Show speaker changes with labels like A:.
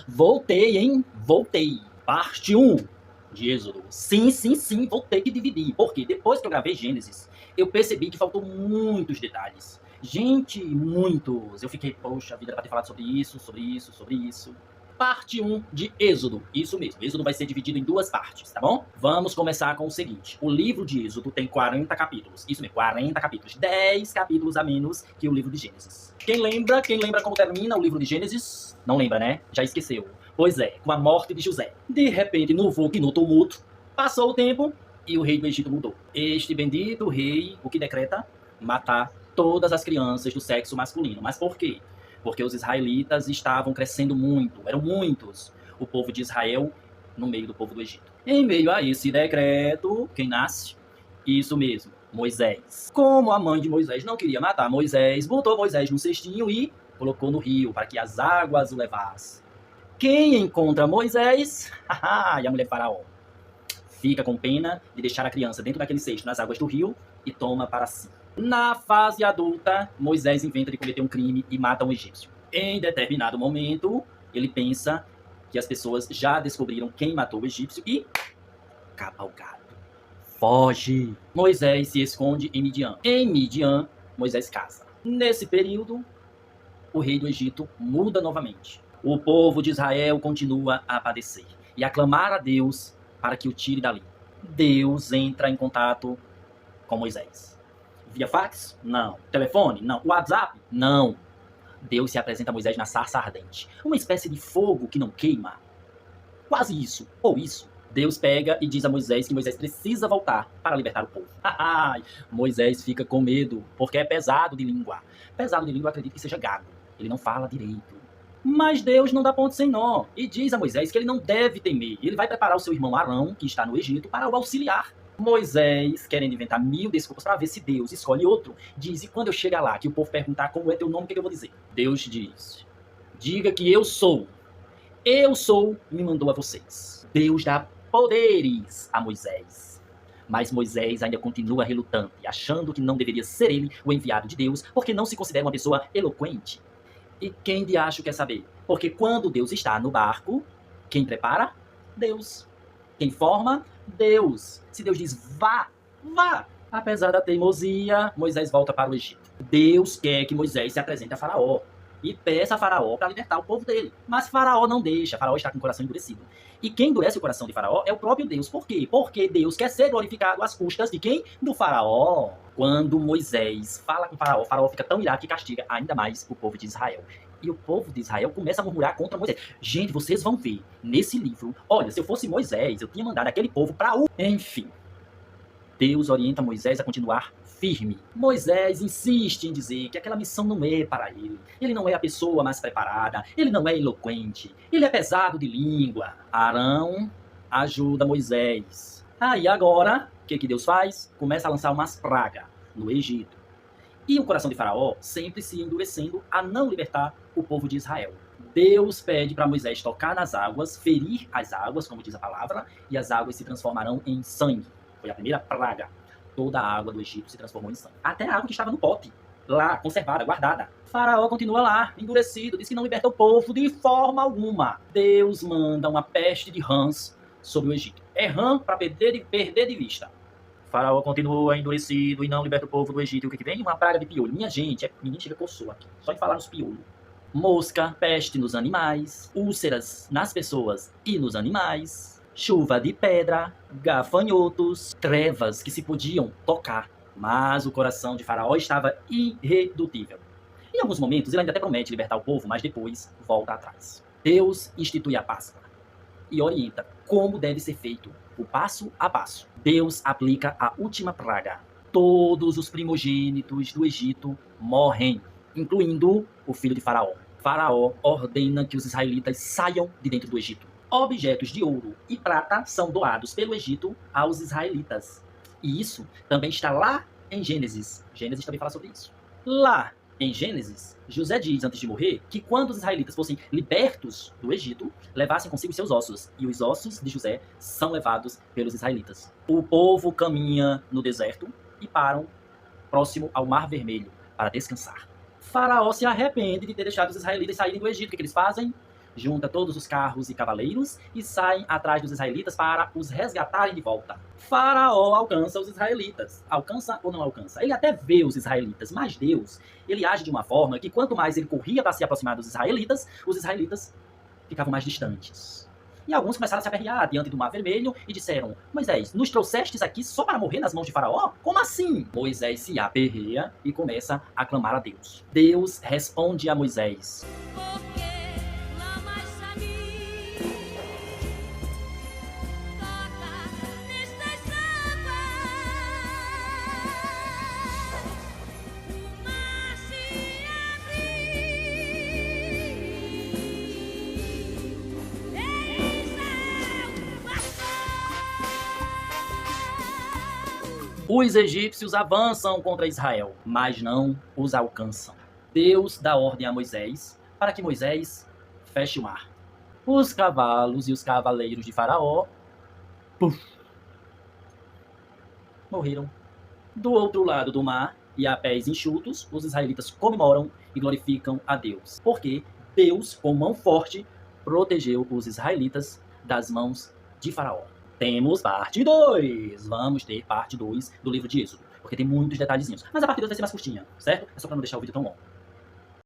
A: Voltei, hein? Voltei. Parte 1 de Êxodo. Sim, vou ter que dividir. Porque depois que eu gravei Gênesis, eu percebi que faltou muitos detalhes. Gente, muitos. Eu fiquei, poxa, a vida era pra ter falado sobre isso. Parte 1 de Êxodo. Isso mesmo, Êxodo vai ser dividido em 2 partes, tá bom? Vamos começar com o seguinte. O livro de Êxodo tem 40 capítulos. Isso mesmo, 40 capítulos. 10 capítulos a menos que o livro de Gênesis. Quem lembra como termina o livro de Gênesis? Não lembra, né? Já esqueceu. Pois é, com a morte de José. De repente, no vulco e no tumulto, passou o tempo e o rei do Egito mudou. Este bendito rei, o que decreta? Matar todas as crianças do sexo masculino. Mas por quê? Porque os israelitas estavam crescendo muito, eram muitos, o povo de Israel no meio do povo do Egito. Em meio a esse decreto, quem nasce? Isso mesmo, Moisés. Como a mãe de Moisés não queria matar Moisés, botou Moisés num cestinho e colocou no rio para que as águas o levassem. Quem encontra Moisés? E a mulher faraó. Fica com pena de deixar a criança dentro daquele cesto nas águas do rio e toma para si. Na fase adulta, Moisés inventa de cometer um crime e mata um egípcio. Em determinado momento, ele pensa que as pessoas já descobriram quem matou o egípcio e capa o gato. Foge. Moisés se esconde em Midian. Em Midian, Moisés casa. Nesse período, o rei do Egito muda novamente. O povo de Israel continua a padecer e a clamar a Deus para que o tire dali. Deus entra em contato com Moisés. Via fax? Não. Telefone? Não. WhatsApp? Não. Deus se apresenta a Moisés na sarça ardente. Uma espécie de fogo que não queima. Quase isso, ou isso. Deus pega e diz a Moisés que Moisés precisa voltar para libertar o povo. Moisés fica com medo, porque é pesado de língua. Pesado de língua, acredito que seja gago. Ele não fala direito. Mas Deus não dá ponto sem nó. E diz a Moisés que ele não deve temer. Ele vai preparar o seu irmão Arão, que está no Egito, para o auxiliar. Moisés, querendo inventar 1000 desculpas para ver se Deus escolhe outro, diz, e quando eu chegar lá, que o povo perguntar como é teu nome, o que eu vou dizer? Deus diz, diga que eu sou, me mandou a vocês. Deus dá poderes a Moisés. Mas Moisés ainda continua relutante, achando que não deveria ser ele o enviado de Deus, porque não se considera uma pessoa eloquente. E quem de acho quer saber? Porque quando Deus está no barco, quem prepara? Deus. Quem forma? Deus. Se Deus diz vá, vá. Apesar da teimosia, Moisés volta para o Egito. Deus quer que Moisés se apresente a Faraó e peça a Faraó para libertar o povo dele. Mas Faraó não deixa, Faraó está com o coração endurecido. E quem endurece o coração de Faraó é o próprio Deus. Por quê? Porque Deus quer ser glorificado às custas de quem? Do Faraó. Quando Moisés fala com Faraó, Faraó fica tão irado que castiga ainda mais o povo de Israel. E o povo de Israel começa a murmurar contra Moisés. Gente, vocês vão ver nesse livro, olha, se eu fosse Moisés, eu tinha mandado aquele povo para o... Enfim, Deus orienta Moisés a continuar firme. Moisés insiste em dizer que aquela missão não é para ele. Ele não é a pessoa mais preparada, ele não é eloquente, ele é pesado de língua. Arão ajuda Moisés. E agora, o que Deus faz? Começa a lançar umas pragas no Egito. E o coração de Faraó sempre se endurecendo a não libertar o povo de Israel. Deus pede para Moisés tocar nas águas, ferir as águas, como diz a palavra, e as águas se transformarão em sangue. Foi a primeira praga. Toda a água do Egito se transformou em sangue. Até a água que estava no pote, lá, conservada, guardada. Faraó continua lá, endurecido, diz que não liberta o povo de forma alguma. Deus manda uma peste de rãs sobre o Egito. É rã para perder de vista. Faraó continua endurecido e não liberta o povo do Egito. O que vem? Uma praga de piolho. Minha gente, ninguém chega coçou aqui. Só de falar nos piolhos. Mosca, peste nos animais, úlceras nas pessoas e nos animais, chuva de pedra, gafanhotos, trevas que se podiam tocar. Mas o coração de Faraó estava irredutível. Em alguns momentos ele ainda até promete libertar o povo, mas depois volta atrás. Deus institui a Páscoa e orienta como deve ser feito o passo a passo. Deus aplica a última praga. Todos os primogênitos do Egito morrem, incluindo o filho de Faraó. Faraó ordena que os israelitas saiam de dentro do Egito. Objetos de ouro e prata são doados pelo Egito aos israelitas. E isso também está lá em Gênesis. Gênesis também fala sobre isso. Lá em Gênesis, José diz, antes de morrer, que quando os israelitas fossem libertos do Egito, levassem consigo seus ossos. E os ossos de José são levados pelos israelitas. O povo caminha no deserto e param próximo ao Mar Vermelho para descansar. Faraó se arrepende de ter deixado os israelitas saírem do Egito. O que eles fazem? junta todos os carros e cavaleiros e saem atrás dos israelitas para os resgatarem de volta. Faraó alcança os israelitas. Alcança ou não alcança? Ele até vê os israelitas, mas Deus, ele age de uma forma que quanto mais ele corria para se aproximar dos israelitas, os israelitas ficavam mais distantes. E alguns começaram a se aperrear diante do Mar Vermelho e disseram: Moisés, nos trouxestes aqui só para morrer nas mãos de Faraó? Como assim? Moisés se aperreia e começa a clamar a Deus. Deus responde a Moisés: os egípcios avançam contra Israel, mas não os alcançam. Deus dá ordem a Moisés para que Moisés feche o mar. Os cavalos e os cavaleiros de Faraó morreram. Do outro lado do mar, e a pés enxutos, os israelitas comemoram e glorificam a Deus, porque Deus, com mão forte, protegeu os israelitas das mãos de Faraó. Temos parte 2. Vamos ter parte 2 do livro de Êxodo, porque tem muitos detalhezinhos. Mas a parte 2 vai ser mais curtinha, certo? É só para não deixar o vídeo tão longo.